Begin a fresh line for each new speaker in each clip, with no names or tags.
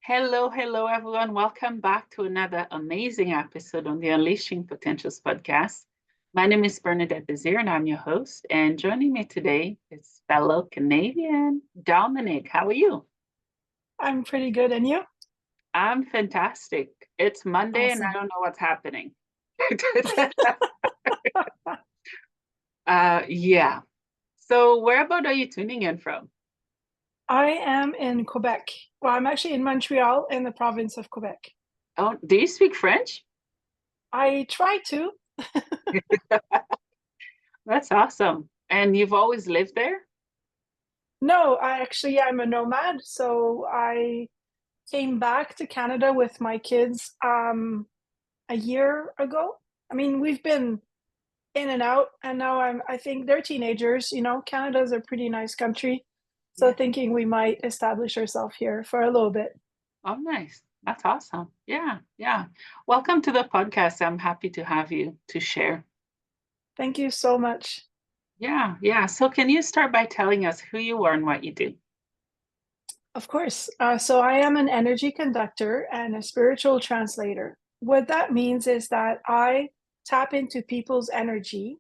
Hello, hello, everyone. Welcome back to another amazing episode on the Unleashing Potentials podcast. My name is Bernadette Desir, and I'm your host. And joining me today is fellow Canadian Dominique. How are you?
I'm pretty good. And you?
I'm fantastic. It's Monday, and I
Awesome.
don't know what's happening. Yeah. So, where about are you tuning in from?
I am in Quebec. Well, I'm actually in Montreal in the province of Quebec.
Oh, do you speak French?
I try to.
That's awesome. And you've always lived there?
No, I'm a nomad. So I came back to Canada with my kids a year ago. I mean, we've been in and out, and now I think they're teenagers. Canada's a pretty nice country. So
Yeah.
thinking we might establish ourselves here for a little bit.
Oh, nice. That's awesome. Yeah, yeah. Welcome to the podcast. I'm happy to have you to share.
Thank you so much.
Yeah, yeah. So, can you start by telling us who you are and what you do?
Of course. So I am an energy conductor and a spiritual translator. What that means is that I tap into people's energy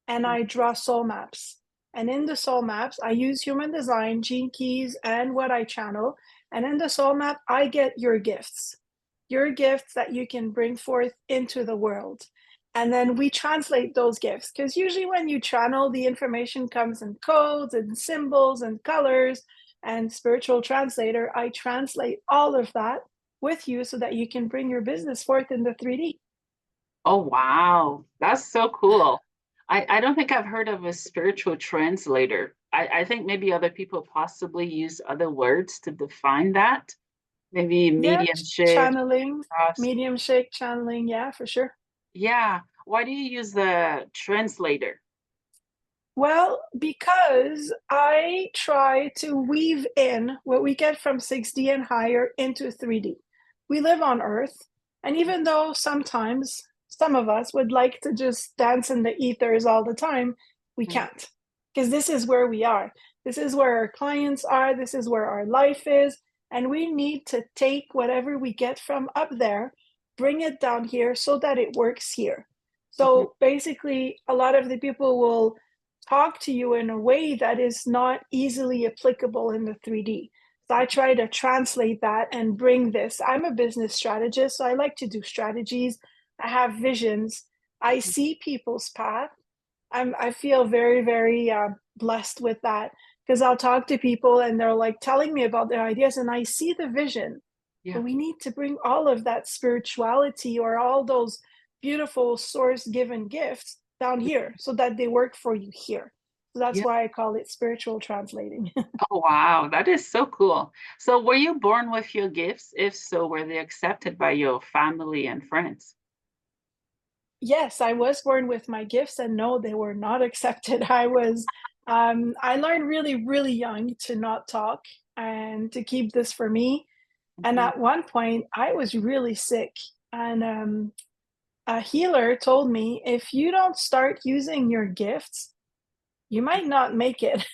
and I draw soul maps. And in the soul maps, I use human design, gene keys, and what I channel. And in the soul map, I get your gifts that you can bring forth into the world. And then we translate those gifts because usually when you channel, the information comes in codes and symbols and colors. And spiritual translator, I translate all of that with you so that you can bring your business forth in the 3D.
Oh, wow. That's so cool. I don't think I've heard of a spiritual translator. I think maybe other people possibly use other words to define that. Maybe
Yeah,
mediumship,
channeling,
trust.
medium shake channeling. Yeah, for sure.
Yeah. Why do you use the translator?
Well, because I try to weave in what we get from 6D and higher into 3D. We live on Earth, and even though sometimes some of us would like to just dance in the ethers all the time, we
Mm,
can't. Because this is where we are. This is where our clients are. This is where our life is. And we need to take whatever we get from up there, bring it down here so that it works here.
mhm.
So basically, a lot of the people will talk to you in a way that is not easily applicable in the 3D. So I try to translate that and bring this. I'm a business strategist, so I like to do strategies. I have visions. I see people's path. I feel very, very blessed with that because I'll talk to people and they're like telling me about their ideas, and I see the vision.
Yeah.
But we need to bring all of that spirituality or all those beautiful source given gifts down here so that they work for you here. So that's
Yeah.
why I call it spiritual translating.
Oh, wow. That is so cool. So, were you born with your gifts? If so, were they accepted by your family and friends?
Yes, I was born with my gifts, and no, they were not accepted. I learned really, really young to not talk and to keep this for me. And
Mhm.
at one point, I was really sick, and a healer told me if you don't start using your gifts, you might not make it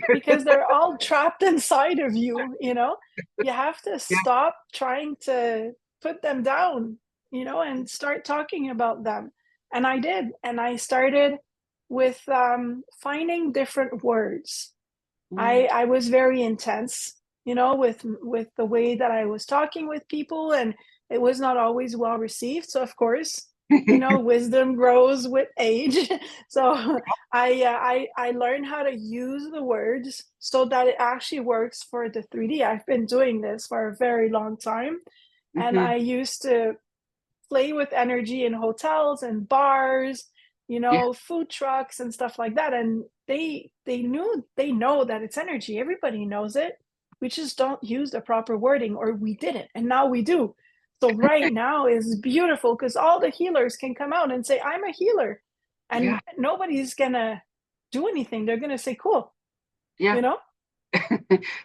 because they're all trapped inside of you, you know? You have to
Yeah.
stop trying to put them down, and start talking about them. And I did. And I started with finding different words.
Mm.
I was very intense, with the way that I was talking with people, and it was not always well received. So of course, wisdom grows with age. So I learned how to use the words so that it actually works for the 3D. I've been doing this for a very long time, and
Mhm.
I used to play with energy in hotels and bars,
Yeah.
food trucks and stuff like that. And they know that it's energy. Everybody knows it. We just don't use the proper wording, or we didn't, and now we do. So right now is beautiful because all the healers can come out and say, "I'm a healer,"
Yeah.
and nobody's gonna do anything. They're gonna say, "Cool,"
Yeah.
you know.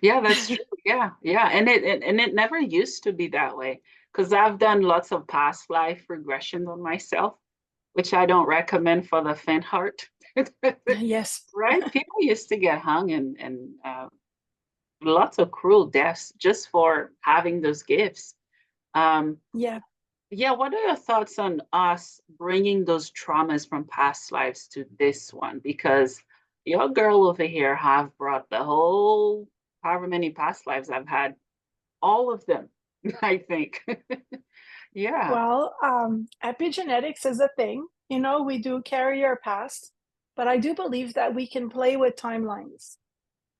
Yeah, that's true. Yeah. Yeah. And it never used to be that way because I've done lots of past life regressions on myself, which I don't recommend for the faint heart.
Yes.
Right? People used to get hung and lots of cruel deaths just for having those gifts. Um,
Yeah.
yeah, what are your thoughts on us bringing those traumas from past lives to this one? Because your girl over here have brought the whole, however many past lives I've had, all of them, I think. Yeah.
Well, epigenetics is a thing. You know, we do carry our past, but I do believe that we can play with timelines.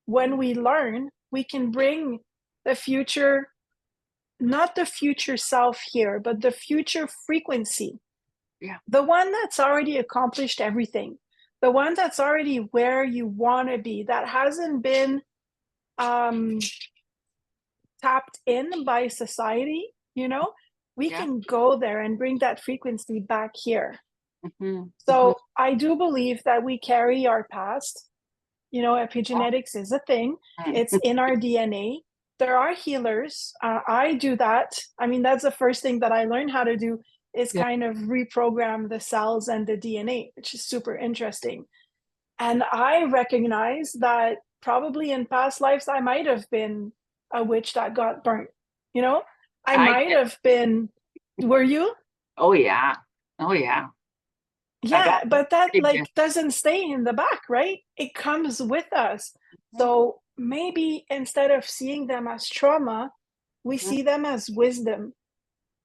When we learn, we can bring the future, not the future self here, but the future frequency,
Yeah.
the one that's already accomplished everything, the one that's already where you want to be, that hasn't been um, tapped in by society, you know, we
Yeah.
can go there and bring that frequency back here.
Hmm. Hmm.
So I do believe that we carry our past. You know, epigenetics is a thing, it's in our DNA. There are healers. I do that. I mean, that's the first thing that I learned how to do is
Yeah.
kind of reprogram the cells and the DNA, which is super interesting. And I recognize that probably in past lives, I might have been a witch that got burnt. You know, I
I
might
get.
have been, were you?
Oh yeah. Oh yeah. I got
Yeah, but that
pretty good.
like doesn't stay in the back, right? It comes with us. So maybe instead of seeing them as trauma, we
Mhm.
see them as wisdom.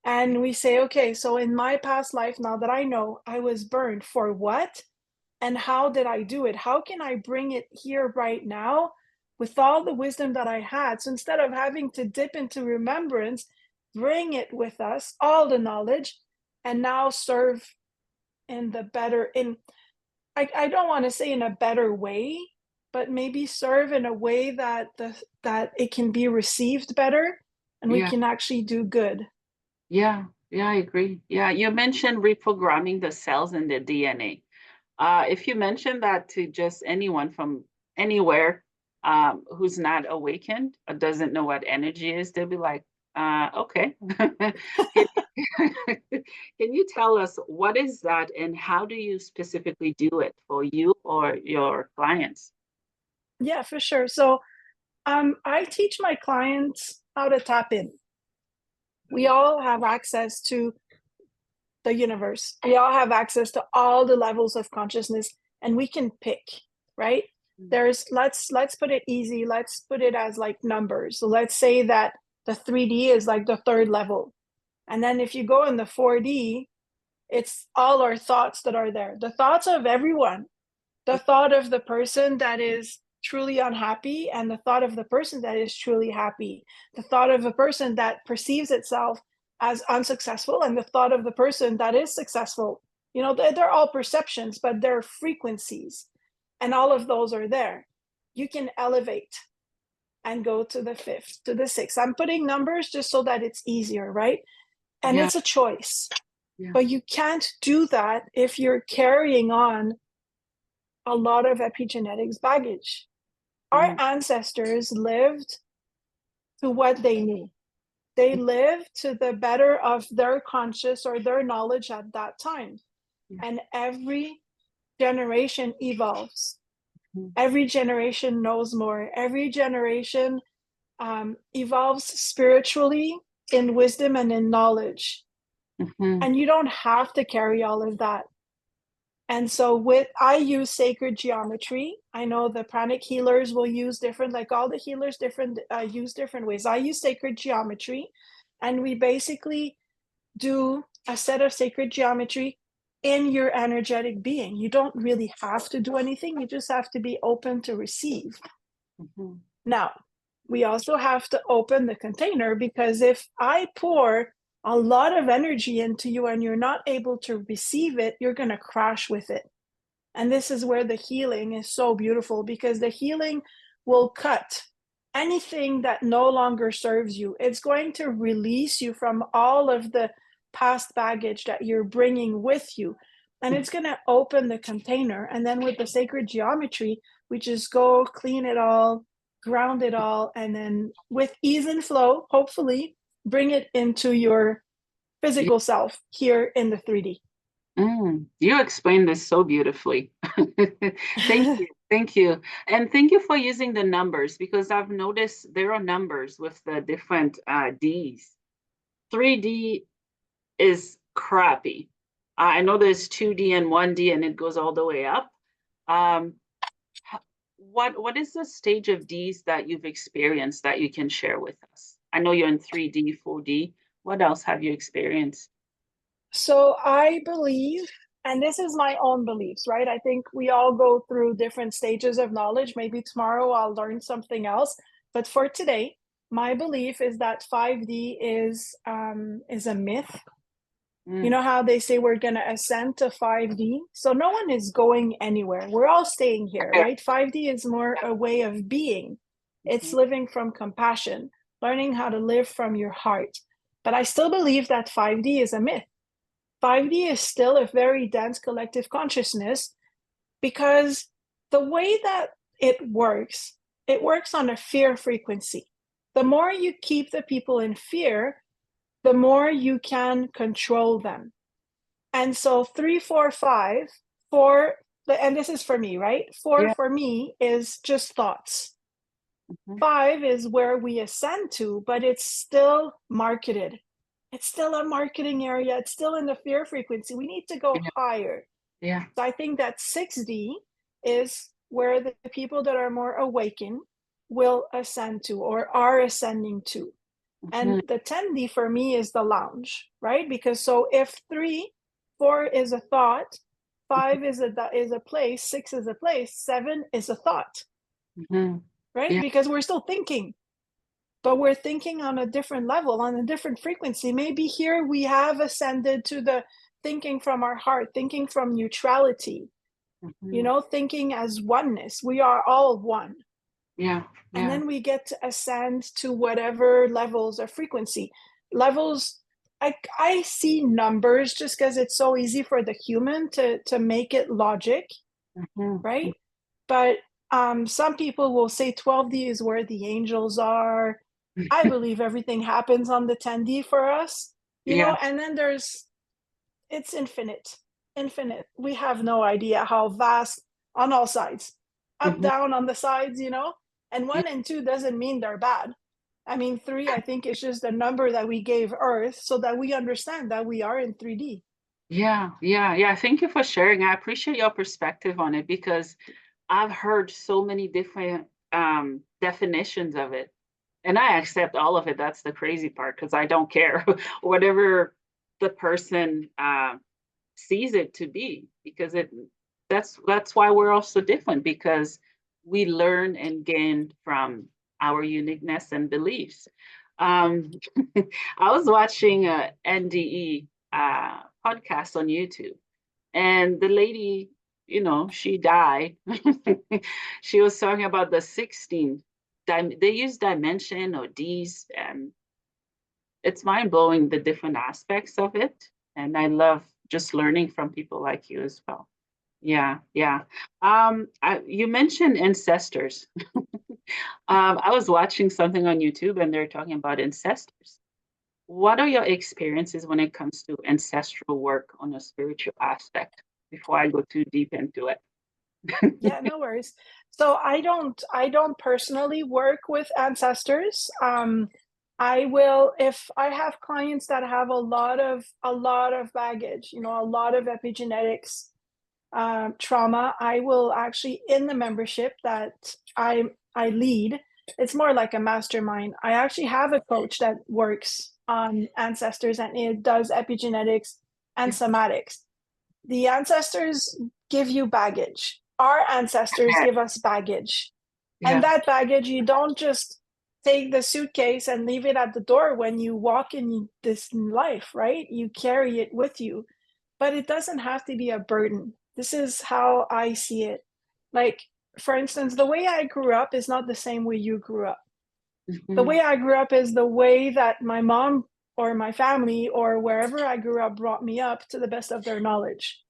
And we say, okay, so in my past life, now that I know I was burned for what? And how did I do it? How can I bring it here right now with all the wisdom that I had? So instead of having to dip into remembrance, bring it with us, all the knowledge, and now serve in the better in I don't want to say in a better way, but maybe serve in a way that it can be received better and we
Yeah.
can actually do good.
Yeah. Yeah, I agree. Yeah, you mentioned reprogramming the cells in the DNA. If you mention that to just anyone from anywhere who's not awakened or doesn't know what energy is, they'll be like, okay. Can can you tell us what is that and how do you specifically do it for you or your clients?
Yeah, for sure. So I teach my clients how to tap in. We all have access to the universe. We all have access to all the levels of consciousness and we can pick, right?
Mm.
There's let's put it easy. Let's put it as like numbers. So let's say that the 3D is like the third level. And then if you go in the 4D, it's all our thoughts that are there. The thoughts of everyone. The thought of the person that is truly unhappy and the thought of the person that is truly happy. The thought of a person that perceives itself as unsuccessful and the thought of the person that is successful. You know, they're all perceptions, but they're frequencies. And all of those are there. You can elevate and go to the fifth, to the sixth. I'm putting numbers just so that it's easier, right? And
Yeah,
it's a choice.
yeah.
But you can't do that if you're carrying on a lot of epigenetics baggage. Our
Mm,
ancestors lived to what they knew. They lived to the better of their conscious or their knowledge at that time.
yeah.
And every generation evolves.
Mm,
Every generation knows more. Every generation evolves spiritually in wisdom and in knowledge.
mhm.
And you don't have to carry all of that. And so with I use sacred geometry. I know the pranic healers will use different, like all the healers different use different ways. I use sacred geometry, and we basically do a set of sacred geometry in your energetic being. You don't really have to do anything. You just have to be open to receive.
Mhm.
Now, we also have to open the container because if I pour a lot of energy into you and you're not able to receive it, you're going to crash with it. And this is where the healing is so beautiful because the healing will cut anything that no longer serves you. It's going to release you from all of the past baggage that you're bringing with you. And it's going to open the container. And then with the sacred geometry, we just go clean it all, ground it all, and then with ease and flow, hopefully, bring it into your
Yeah.
physical self here in the 3D.
You explained this so beautifully. Thank you. Thank you. And thank you for using the numbers because I've noticed there are numbers with the different Ds. 3D is crappy. I know there's 2D and 1D and it goes all the way up. Um, what is the stage of Ds that you've experienced that you can share with us? I know you're in 3D, 4D. What else have you experienced?
So I believe, and this is my own beliefs, right? I think we all go through different stages of knowledge. Maybe tomorrow I'll learn something else. But for today, my belief is that 5D is a myth. You
Mm,
know how they say we're going to ascend to 5D? So no one is going anywhere. We're all staying here, right? 5D is more a way of being. It's
mhm,
living from compassion, learning how to live from your heart. But I still believe that 5D is a myth. 5D is still a very dense collective consciousness because the way that it works on a fear frequency. The more you keep the people in fear, the more you can control them. And so 3, 4, 5, 4, and this is for me, right? Four
yeah.
for me is just thoughts.
Mhm,
5 is where we ascend to, but it's still marketed. It's still a marketing area. It's still in the fear frequency. We need to go
yeah.
higher.
Yeah.
So I think that 6D is where the people that are more awakened will ascend to or are ascending to. And
Mhm,
the 10D for me is the lounge, right? Because so if 3, 4 is a thought,
mhm,
5 is a place, 6 is a place, 7 is a thought,
mhm.
right?
Yeah.
Because we're still thinking, but we're thinking on a different level, on a different frequency. Maybe here we have ascended to the thinking from our heart, thinking from neutrality,
Mhm.
thinking as oneness. We are all one.
Yeah.
And
Yeah.
then we get to ascend to whatever levels of frequency. Levels, I see numbers just because it's so easy for the human to make it logic,
Mhm,
right? But some people will say 12D is where the angels are. I
mhm.
believe everything happens on the 10D for us,
Yeah.
and then it's infinite, infinite. We have no idea how vast on all sides, up,
Mhm.
down on the sides, and
Yeah.
1 and 2 doesn't mean they're bad. I mean, 3, I think, is just a number that we gave Earth so that we understand that we are in 3D.
Yeah. Yeah. Yeah. Thank you for sharing. I appreciate your perspective on it because I've heard so many different definitions of it. And I accept all of it. That's the crazy part because I don't care whatever the person sees it to be because that's why we're all so different because we learn and gain from our uniqueness and beliefs. Um, I was watching a NDE podcast on YouTube, and the lady, she died. She was talking about the 16. They use dimension or D's, and it's mind blowing the different aspects of it. And I love just learning from people like you as well. Yeah, yeah. You mentioned ancestors. I was watching something on YouTube and they're talking about ancestors. What are your experiences when it comes to ancestral work on a spiritual aspect before I go too deep into it?
Yeah, no worries. So I don't personally work with ancestors. I will if I have clients that have a lot of baggage, a lot of epigenetics trauma, I will actually in the membership that I lead. It's more like a mastermind. I actually have a coach that works on ancestors and it does epigenetics and
Yeah,
somatics. The ancestors give you baggage. Our ancestors give us baggage. And
yeah,
that baggage, you don't just take the suitcase and leave it at the door when you walk in this life, right? You carry it with you, but it doesn't have to be a burden. This is how I see it. Like, for instance, the way I grew up is not the same way you grew up. The
mhm,
way I grew up is the way that my mom or my family or wherever I grew up brought me up to the best of their knowledge.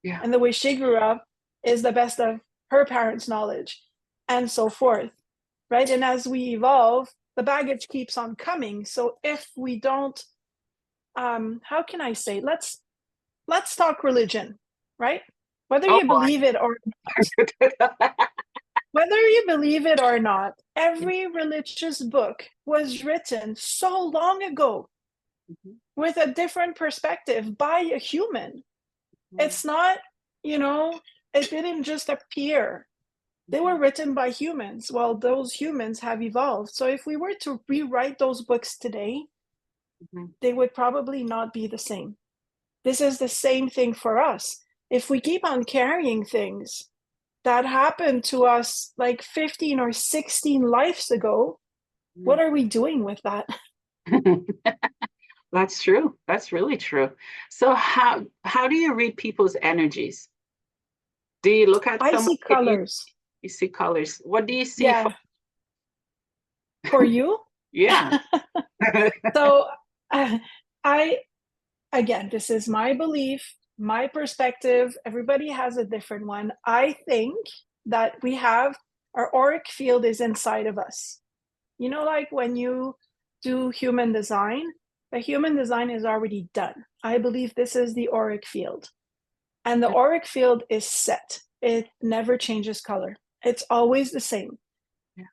yeah,
And the way she grew up is the best of her parents' knowledge, and so forth, right? And as we evolve, the baggage keeps on coming. So if we don't, how can I say? Let's talk religion, right? Whether
Oh
you
boy.
believe it or whether you believe it or not, every religious book was written so long ago
Mhm,
with a different perspective by a human.
mhm,
It's not, you know, it didn't just appear. They were
mhm,
written by humans. Well, those humans have evolved. So if we were to rewrite those books today,
mhm.
they would probably not be the same. This is the same thing for us. If we keep on carrying things that happened to us like 15 or 16 lives ago, what
Mhm.
are we doing with that?
That's true. That's really true. So how do you read people's energies? Do you look at
I
someone
see
and
colors.
you see colors? What do you see for
Yeah, for you.
yeah.
So I, again, this is my belief, my perspective. Everybody has a different one. I think that we have our auric field is inside of us. You know, like when you do human design, the human design is already done. I believe this is the auric field. And the auric field is set, it never changes color, it's always the same.
Yeah.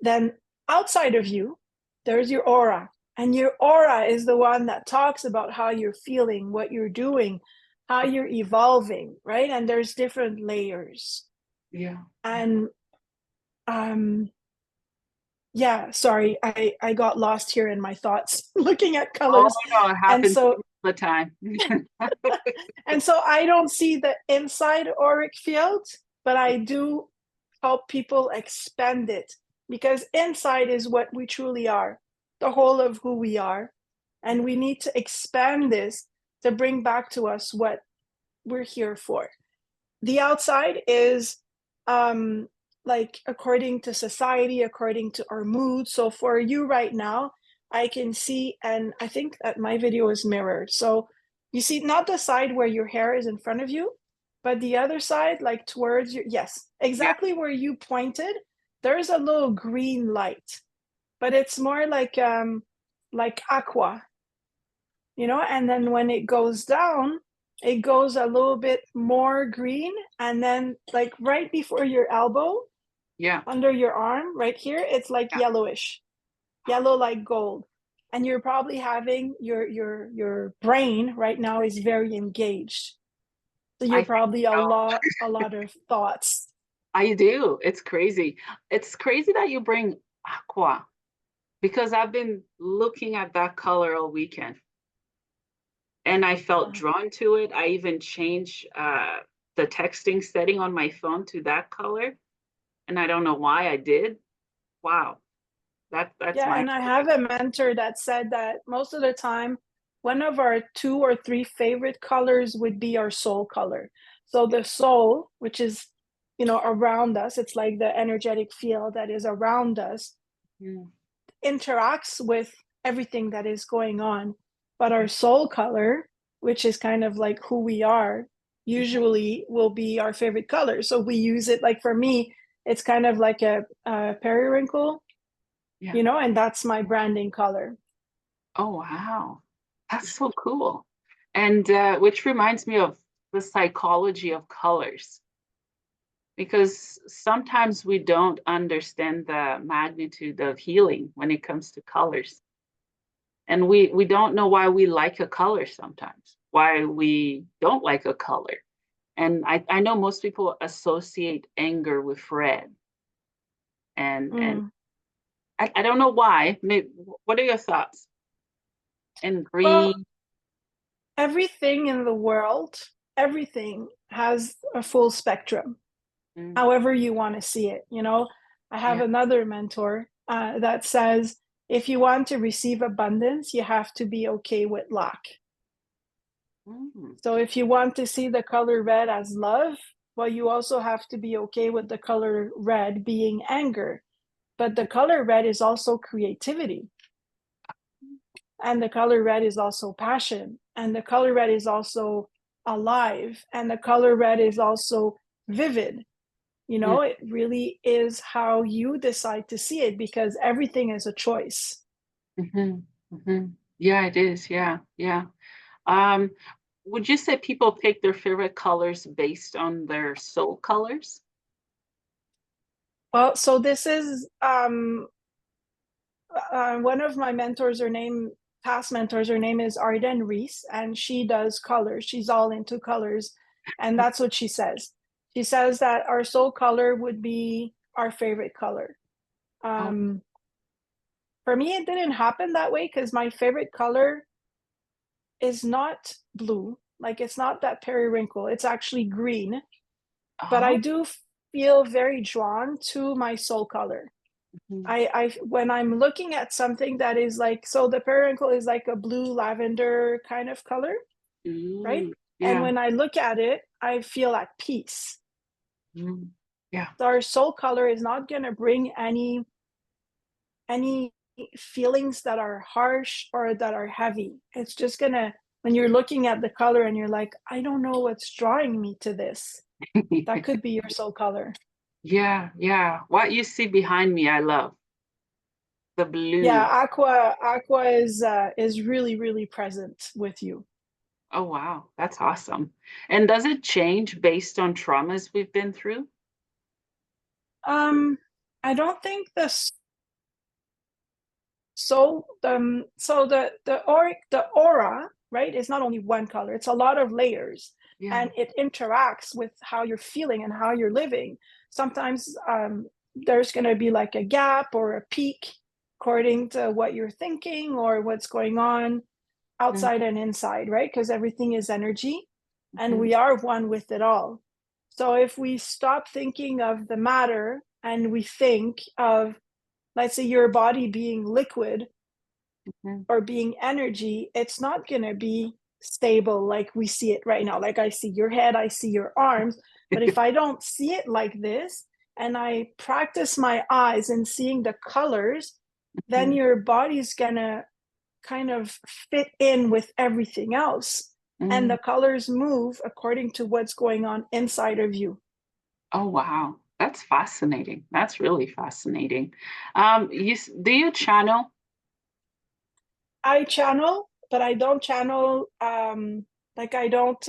Then outside of you, there's your aura. And your aura is the one that talks about how you're feeling, what you're doing, how you're evolving, right? And there's different layers.
Yeah.
And um, yeah, sorry, I got lost here in my thoughts looking at
Oh
colors.
no, it
And
happens
so
all the time.
and so I don't see the inside auric field, but I do help people expand it because inside is what we truly are, the whole of who we are. And we need to expand this to bring back to us what we're here for. The outside is um like according to society, according to our mood. So for you right now, I can see, and I think that my video is mirrored. So you see not the side where your hair is in front of you, but the other side, like towards your, yes,
Yeah.
exactly where you pointed, there's a little green light, but it's more like aqua, you know, and then when it goes down, it goes a little bit more green, and then like right before your elbow,
Yeah.
under your arm right here, it's like
Yeah.
yellowish, yellow like gold. And you're probably having your brain right now is very engaged, so
I
you're
think
probably a lot of thoughts.
I do. It's crazy. It's crazy that you bring aqua because I've been looking at that color all weekend and I felt
Yeah.
drawn to it. I even changed the texting setting on my phone to that color, and I don't know why I did. Wow, that's
Yeah,
my
and I have a mentor that said that most of the time, one of our two or three favorite colors would be our soul color. So the soul, which is, around us, it's like the energetic field that is around us,
mm,
interacts with everything that is going on. But our soul color, which is kind of like who we are,
mhm,
usually will be our favorite color. So we use it, like for me, it's kind of like a periwinkle,
yeah.
and that's my branding color.
Oh wow, that's so cool. And which reminds me of the psychology of colors because sometimes we don't understand the magnitude of healing when it comes to colors. And we don't know why we like a color sometimes, why we don't like a color. And I know most people associate anger with red. And
Mm.
I don't know why. Maybe, what are your thoughts? And
Well,
green.
everything in the world, everything has a full spectrum,
Mm,
however you want to see it. I have
yeah.
another mentor that says if you want to receive abundance, you have to be okay with lack.
Mm,
So if you want to see the color red as love, well, you also have to be okay with the color red being anger. But the color red is also creativity. And the color red is also passion. And the color red is also alive. And the color red is also vivid.
mm,
It really is how you decide to see it because everything is a choice.
mhm, mhm. Yeah, it is. Yeah, yeah. Um, would you say people pick their favorite colors based on their soul colors?
Well, so this is one of my mentors, past mentors, her name is Arden Reese, and she does colors. She's all into colors. And that's what she says. She says that our soul color would be our favorite color.
Oh,
Um, for me, it didn't happen that way because my favorite color is not blue. Like it's not that periwinkle. It's actually green. But I
oh,
do feel very drawn to my soul color.
mhm.
I when I'm looking at something that is like, so the periwinkle is like a blue lavender kind of color, right?
Mm,
And
yeah,
when I look at it, I feel at peace.
mm, yeah.
So our soul color is not going to bring any feelings that are harsh or that are heavy. It's just going to, when you're looking at the color and you're like, I don't know what's drawing me to this, that could be your soul color.
Yeah, yeah. What you see behind me, I love the
Yeah,
blue.
aqua is really really present with you.
Oh, wow, that's awesome. And does it change based on traumas we've been through?
Um, I don't think this. So the aura, right, is not only one color. It's a lot of layers,
Yeah.
and it interacts with how you're feeling and how you're living. Sometimes there's going to be like a gap or a peak according to what you're thinking or what's going on outside and inside, right? Because everything is energy, and
Mhm,
we are one with it all. So if we stop thinking of the matter and we think of, let's say, your body being liquid
mhm.
or being energy, it's not going to be stable like we see it right now. Like I see your head, I see your arms. But if I don't see it like this and I practice my eyes and seeing the colors, then
Mhm,
your body's going to kind of fit in with everything else. And
mm.
the colors move according to what's going on inside of you.
Oh, wow. That's fascinating. That's really fascinating. Do you channel?
I channel, but I don't channel like I don't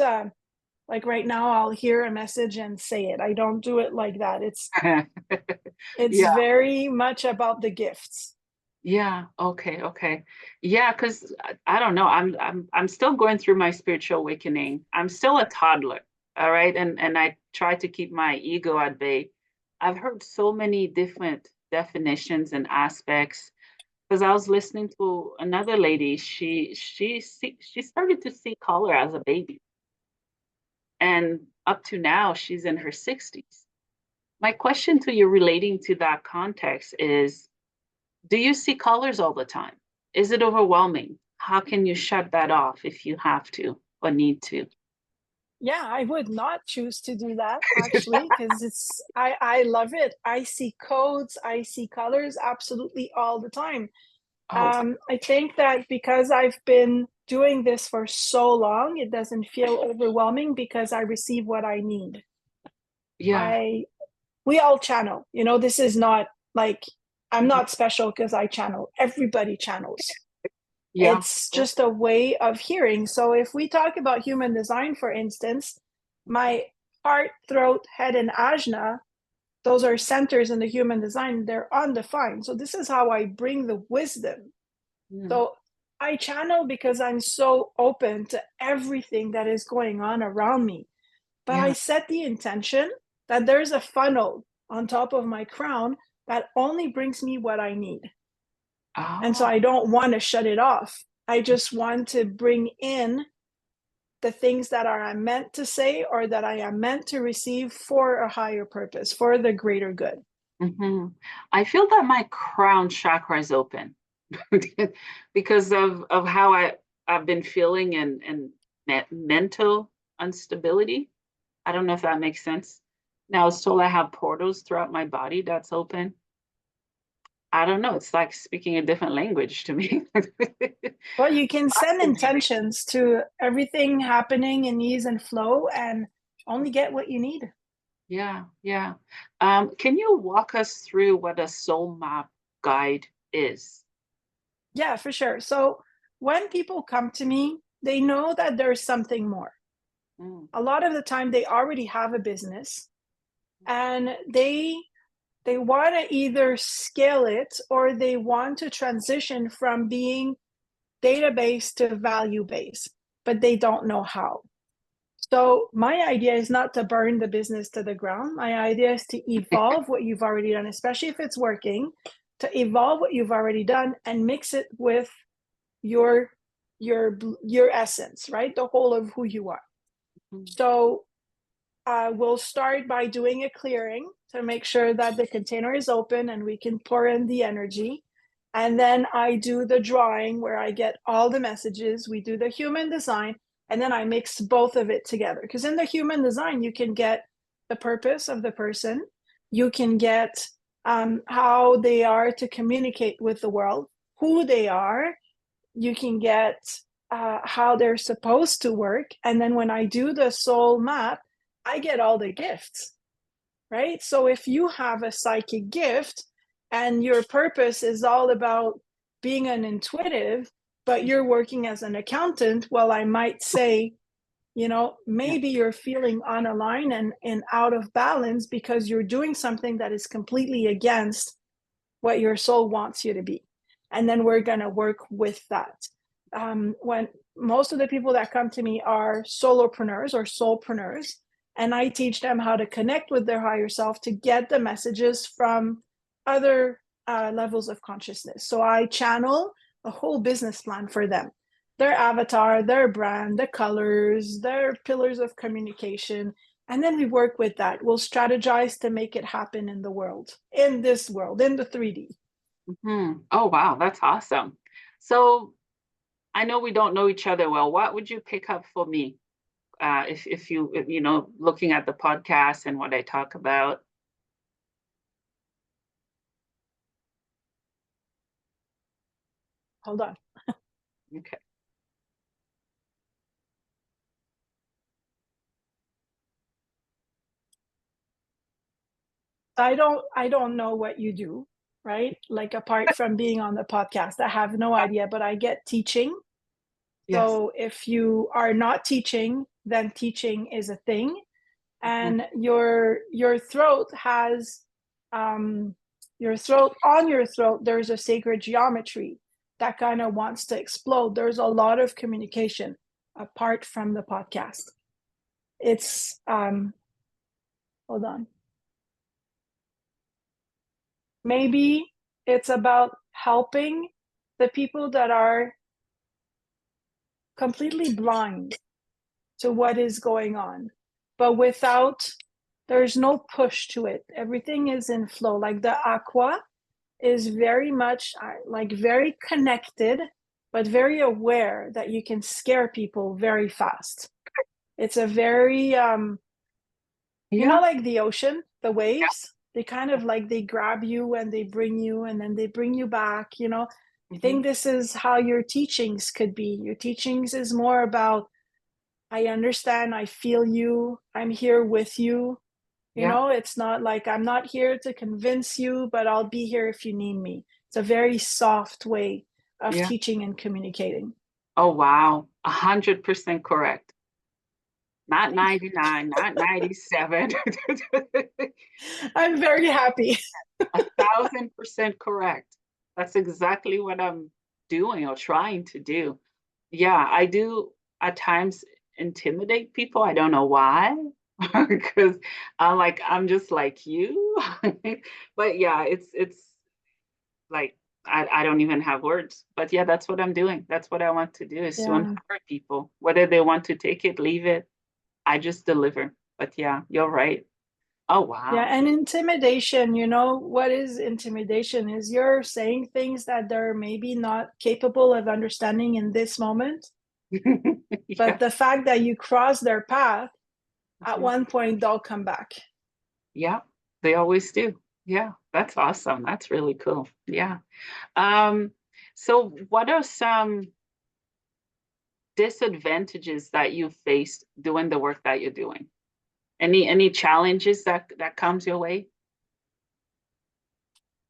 like right now I'll hear a message and say it. I don't do it like that. It's
Yeah,
very much about the gifts.
yeah. Okay, okay. Yeah, because I don't know. I'm still going through my spiritual awakening. I'm still a toddler, all right? And I try to keep my ego at bay. I've heard so many different definitions and aspects because I was listening to another lady. She started to see color as a baby, and up to now she's in her 60s. My question to you relating to that context is, do you see colors all the time? Is it overwhelming? How can you shut that off if you have to or need to?
Yeah, I would not choose to do that actually because I love it. I see codes, I see colors absolutely all the time.
Oh,
I think that because I've been doing this for so long, it doesn't feel overwhelming because I receive what I need.
yeah,
I We all channel. This is not like I'm not special because I channel. Everybody channels.
yeah,
It's just a way of hearing. So if we talk about human design, for instance, my heart, throat, head, and ajna, those are centers in the human design. They're undefined. So this is how I bring the wisdom.
mm,
So I channel because I'm so open to everything that is going on around me. But I
yeah.
set the intention that there's a funnel on top of my crown that only brings me what I need. And so
Oh,
I don't want to shut it off. I just want to bring in the things that are I'm meant to say or that I am meant to receive for a higher purpose, for the greater good.
hmm. I feel that my crown chakra is open because of how I've been feeling and mental instability. I don't know if that makes sense. Now, I was told I have portals throughout my body that's open. I don't know. It's like speaking a different language to me.
Well, you can send
Fascinating.
intentions to everything happening in ease and flow and only get what you need.
Yeah, yeah. Can you walk us through what a soul map guide is?
Yeah, for sure. So when people come to me, they know that there's something more.
Mm.
A lot of the time they already have a business, and they want to either scale it or they want to transition from being database to value base, but they don't know how. So my idea is not to burn the business to the ground. My idea is to evolve what you've already done, especially if it's working, to evolve what you've already done and mix it with your your essence, right? The whole of who you are.
Mm.
So we'll start by doing a clearing to make sure that the container is open and we can pour in the energy. And then I do the drawing where I get all the messages. We do the human design, and then I mix both of it together. Because in the human design, you can get the purpose of the person, you can get how they are to communicate with the world, who they are, you can get how they're supposed to work. And then when I do the soul map, I get all the gifts, right? So if you have a psychic gift and your purpose is all about being an intuitive, but you're working as an accountant, well, I might say, you know, maybe you're feeling unaligned and out of balance because you're doing something that is completely against what your soul wants you to be. And then we're going to work with that. When most of the people that come to me are solopreneurs or soulpreneurs, and I teach them how to connect with their higher self to get the messages from other levels of consciousness. So I channel a whole business plan for them, their avatar, their brand, the colors, their pillars of communication. And then we work with that. We'll strategize to make it happen in the world, in this world, in the 3D.
Mm-hmm. Oh, wow, that's awesome. So I know we don't know each other well. What would you pick up for me if you know, looking at the podcast and what I talk about?
Hold on.
Okay.
I don't know what you do, right? Like apart from being on the podcast, I have no idea, but I get teaching.
Yes.
So if you are not teaching, then teaching is a thing.
Mhm.
And your throat has your throat, on your throat there's a sacred geometry that kind of wants to explode. There's a lot of communication apart from the podcast. It's hold on. Maybe it's about helping the people that are completely blind to what is going on, but without, there's no push to it. Everything is in flow. Like the aqua is very much like very connected, but very aware that you can scare people very fast. It's a very, you know,
Yeah.
like the ocean, the waves, they kind of like they grab you and they bring you and then they bring you back, you know. I
Mhm.
think this is how your teachings could be. Your teachings is more about, I understand, I feel you, I'm here with you. You
Yeah.
know, it's not like I'm not here to convince you, but I'll be here if you need me. It's a very soft way of
Yeah.
teaching and communicating.
Oh, wow. 100% correct. Not
Thank
99, not 97.
you. I'm very happy.
1,000% correct. That's exactly what I'm doing or trying to do. Yeah, I do at times intimidate people. I don't know why, because I'm just like you. But yeah, it's like I don't even have words. But yeah, that's what I'm doing. That's what I want to do is to
Yeah.
empower people. Whether they want to take it, leave it, I just deliver. But yeah, you're right. Oh
Yeah,
wow.
and intimidation, you know, what is intimidation? Is you're saying things that they're maybe not capable of understanding in this moment, but
Yeah.
the fact that you cross their path, at
Mhm.
one point they'll come back.
Yeah, they always do. Yeah, that's awesome. That's really cool. Yeah. Um, so what are some disadvantages that you faced doing the work that you're doing? Any challenges that comes your way?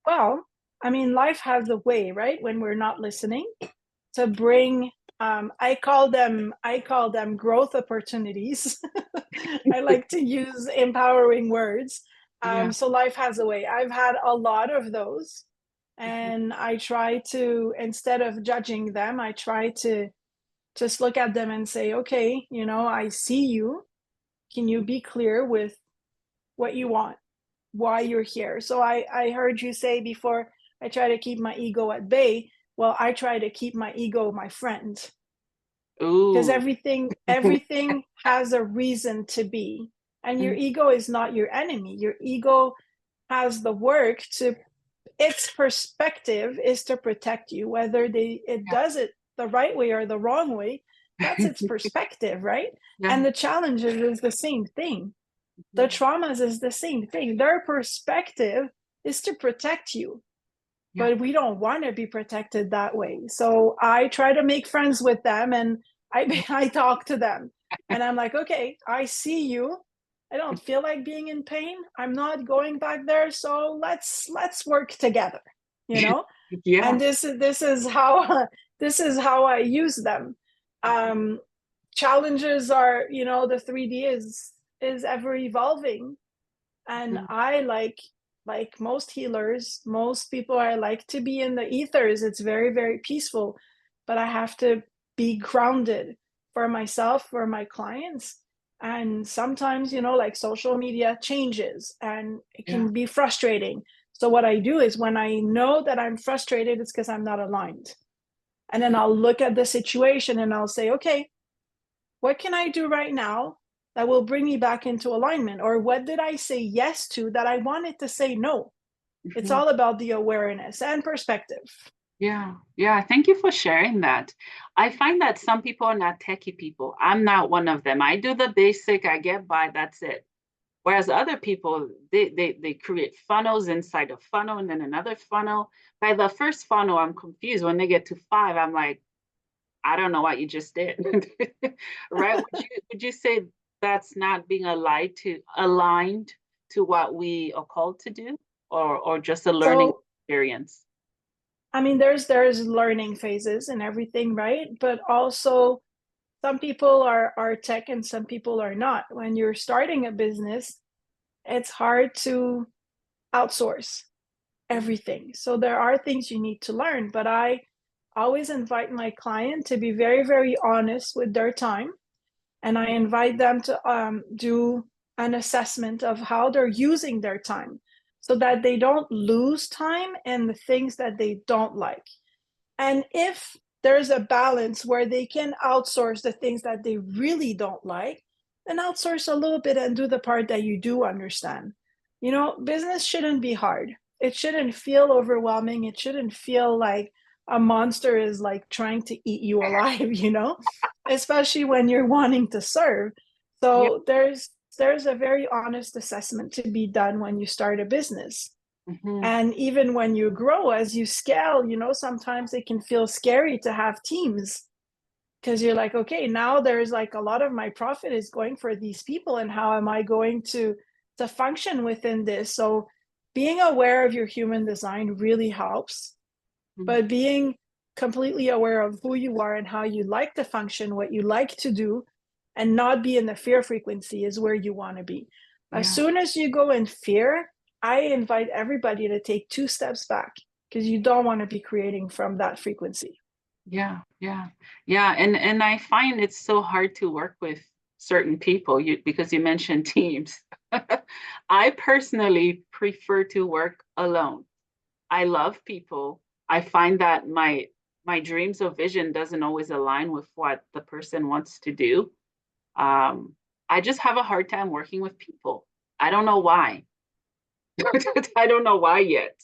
Well, I mean, life has a way, right? When we're not listening. to bring, I call them growth opportunities. I like to use empowering words.
Yeah.
So life has a way. I've had a lot of those, and I try to, instead of judging them, I try to just look at them and say, okay, I see you. Can you be clear with what you want, why you're here? So I heard you say before, I try to keep my ego at bay. Well, I try to keep my ego my friend, because
Ooh.
everything has a reason to be, and your
Mm,
ego is not your enemy. Your ego has the work to, its perspective is to protect you, whether it
yeah.
does it the right way or the wrong way. That's its perspective, right?
Yeah.
And the challenges is the same thing. The
Mhm.
traumas is the same thing. Their perspective is to protect you,
Yeah.
but we don't want to be protected that way. So I try to make friends with them, and I talk to them, and I'm like, okay, I see you. I don't feel like being in pain. I'm not going back there. So let's work together, you know?
Yeah.
And this is how this is how I use them. Um, Challenges are, the 3D is ever evolving, and
Mhm.
I like most healers, most people, I like to be in the ethers. It's very, very peaceful, but I have to be grounded for myself, for my clients. And sometimes, like social media changes and it
Yeah.
can be frustrating. So what I do is, when I know that I'm frustrated, it's because I'm not aligned. And then I'll look at the situation and I'll say, okay, what can I do right now that will bring me back into alignment? Or what did I say yes to that I wanted to say no? It's
Mhm.
all about the awareness and perspective.
Yeah. Yeah. Thank you for sharing that. I find that some people are not techie people. I'm not one of them. I do the basic, I get by, that's it. Whereas other people, they create funnels inside a funnel and then another funnel. By the first funnel, I'm confused. When they get to five, I'm like, I don't know what you just did. Right? Would you say that's not being aligned to what we are called to do, or just a learning
So,
experience?
I mean, there's learning phases and everything, right? But also, some people are tech and some people are not. When you're starting a business, it's hard to outsource
Mm,
everything. So there are things you need to learn, but I always invite my client to be very, very honest with their time, and I invite them to do an assessment of how they're using their time, so that they don't lose time in the things that they don't like. And if there's a balance where they can outsource the things that they really don't like, then outsource a little bit and do the part that you do understand. Business shouldn't be hard. It shouldn't feel overwhelming. It shouldn't feel like a monster is like trying to eat you alive, especially when you're wanting to serve.
yeah.
So there's a very honest assessment to be done when you start a business.
Mhm.
And even when you grow, as you scale, sometimes it can feel scary to have teams, because you're like, okay, now there's like a lot of my profit is going for these people, and how am I going to function within this? So being aware of your human design really helps,
Mhm.
but being completely aware of who you are and how you like to function, what you like to do, and not be in the fear frequency is where you want to be. As
Yeah.
soon as you go in fear, I invite everybody to take 2 steps back, because you don't want to be creating from that frequency.
Yeah, yeah, yeah, and I find it's so hard to work with certain people, because you mentioned teams. I personally prefer to work alone. I love people. I find that my dreams or vision doesn't always align with what the person wants to do. Um, I just have a hard time working with people. I don't know why. I don't know why yet.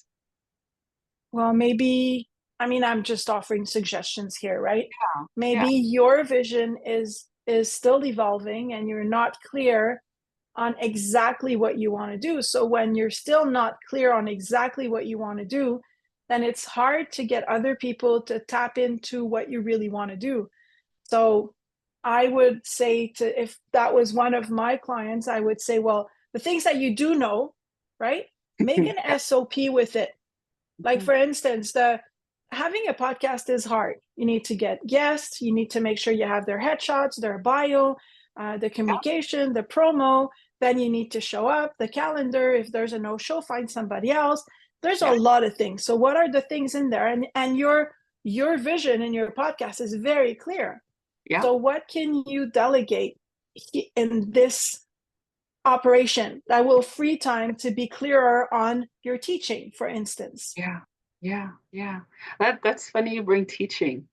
Well, maybe, I mean, I'm just offering suggestions here, right?
Yeah,
Maybe your vision is still evolving and you're not clear on exactly what you want to do. So when you're still not clear on exactly what you want to do, then it's hard to get other people to tap into what you really want to do. So I would say, to if that was one of my clients, I would say, well, the things that you do know, right? Make an
yeah.
SOP with it. Like,
Mhm.
for instance, the having a podcast is hard. You need to get guests, you need to make sure you have their headshots, their bio, the communication, the promo. Then you need to show up, the calendar. If there's a no show, find somebody else. There's a lot of things. So what are the things in there? And your vision in your podcast is very clear.
Yeah.
So what can you delegate in this operation that will free time to be clearer on your teaching, for instance?
Yeah. That's funny you bring teaching.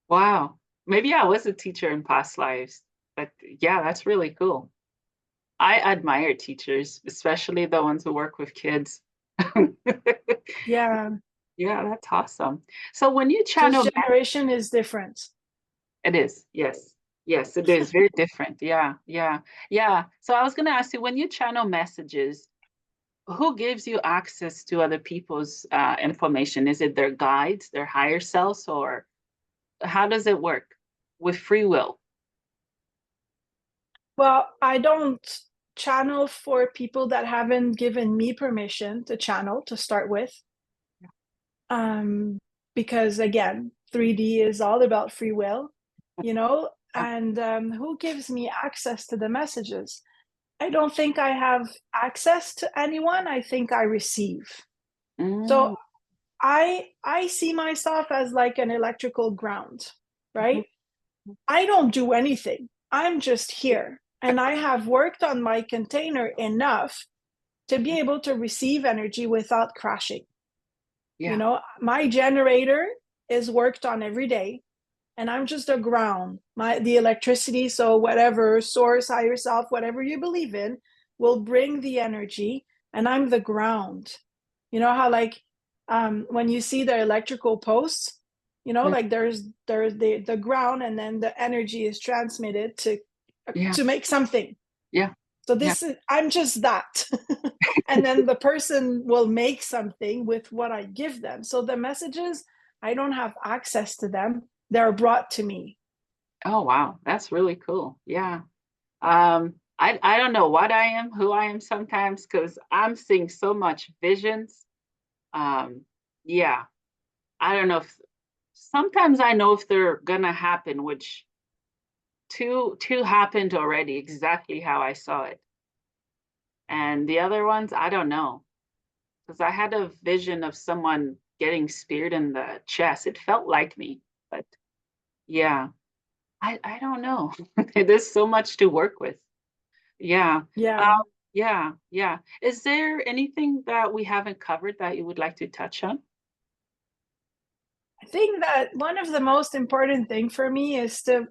Wow. Maybe I was a teacher in past lives, but yeah, that's really cool. I admire teachers, especially the ones who work with kids.
Yeah,
Yeah, that's awesome. So when you
just
channel,
generation is different.
it is, yes. Yes, it is very different. Yeah. So I was going to ask you, when you channel messages, who gives you access to other people's information? Is it their guides, their higher selves, or how does it work with free will?
Well, I don't channel for people that haven't given me permission to channel to start with. Because again, 3D is all about free will, and who gives me access to the messages? I don't think I have access to anyone. I think I receive. So
Mm,
I see myself as like an electrical ground,
mhm.
right? I don't do anything. I'm just here. And I have worked on my container enough to be able to receive energy without crashing.
Yeah,
My generator is worked on every day, and I'm just a ground. The electricity, so whatever source, higher self, whatever you believe in, will bring the energy, and I'm the ground. You know how like when you see the electrical posts,
mm,
like there's the ground, and then the energy is transmitted
yeah,
to make something.
yeah,
So
yeah.
I'm just that. And then the person will make something with what I give them. So the messages, I don't have access to them. They're brought to me.
Oh, wow. That's really cool. Yeah. I don't know what I am, who I am sometimes, because I'm seeing so much visions. Um, yeah. I don't know if sometimes I know if they're gonna happen, which two happened already exactly how I saw it. And the other ones, I don't know. Because I had a vision of someone getting speared in the chest. It felt like me, but yeah, I don't know. There's so much to work with. Yeah.
Yeah.
Um, yeah. Is there anything that we haven't covered that you would like to touch on?
I think that one of the most important thing for me is to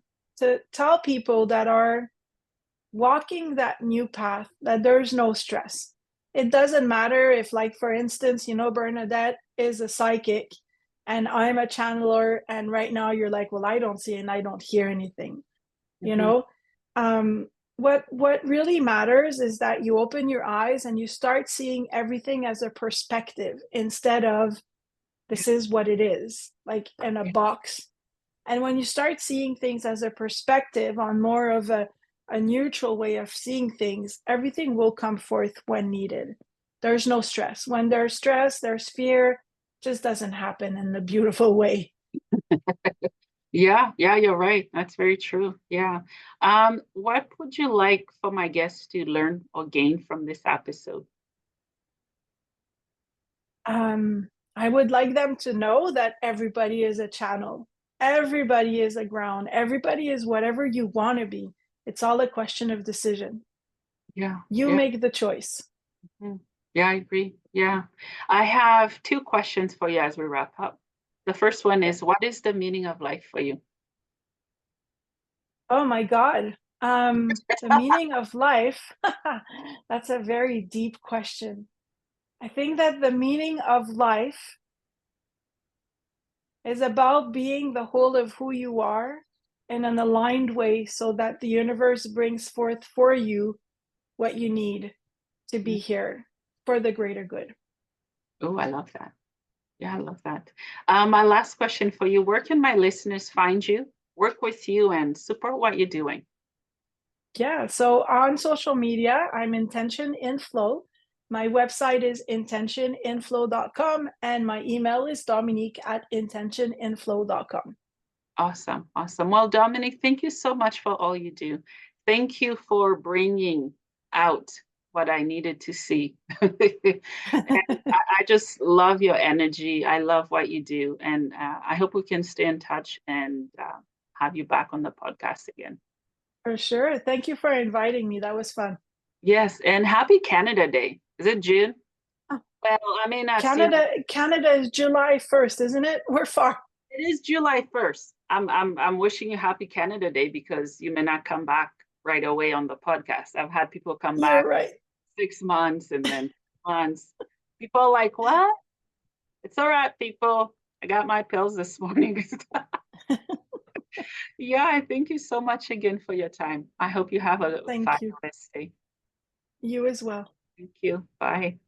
tell people that are walking that new path that there's no stress. It doesn't matter if, like, for instance, Bernadette is a psychic and I'm a channeler, and right now you're like, well, I don't see and I don't hear anything. you
Mhm.
know what really matters is that you open your eyes and you start seeing everything as a perspective instead of
Yeah,
this is what it is, like in a
yeah,
box. And when you start seeing things as a perspective, on more of a neutral way of seeing things, everything will come forth when needed. There's no stress. When there's stress, there's fear. It just doesn't happen in a beautiful way.
yeah, you're right. That's very true. Yeah. What would you like for my guests to learn or gain from this episode?
I would like them to know that everybody is a channel. Everybody is a ground. Everybody is whatever you want to be. It's all a question of decision.
Yeah,
You
yeah.
make the choice.
Mhm. Yeah, I agree. Yeah. I have two questions for you as we wrap up. The first one is, what is the meaning of life for you?
Oh my God. The meaning of life, that's a very deep question. I think that the meaning of life is about being the whole of who you are in an aligned way so that the universe brings forth for you what you need to be here for the greater good.
Oh, I love that. Yeah, I love that. My last question for you, where can my listeners find you, work with you, and support what you're doing?
Yeah. So on social media, I'm Intention in Flow. My website is intentioninflow.com, and my email is dominique@intentioninflow.com.
Awesome. Awesome. Well, Dominique, thank you so much for all you do. Thank you for bringing out what I needed to see. I just love your energy. I love what you do. And I hope we can stay in touch and have you back on the podcast again.
For sure. Thank you for inviting me. That was fun.
Yes. And happy Canada Day. Is it June?
Oh,
Well, I may not see
Canada is July 1st, isn't it? We're far.
it is July 1st. I'm wishing you happy Canada Day because you may not come back right away on the podcast. I've had people come
You're
back
right.
6 months and then months. People are like, what? It's all right, people. I got my pills this morning. Yeah, I thank you so much again for your time. I hope you have a
Thank you.
fabulous day.
You as well.
Thank you. Bye.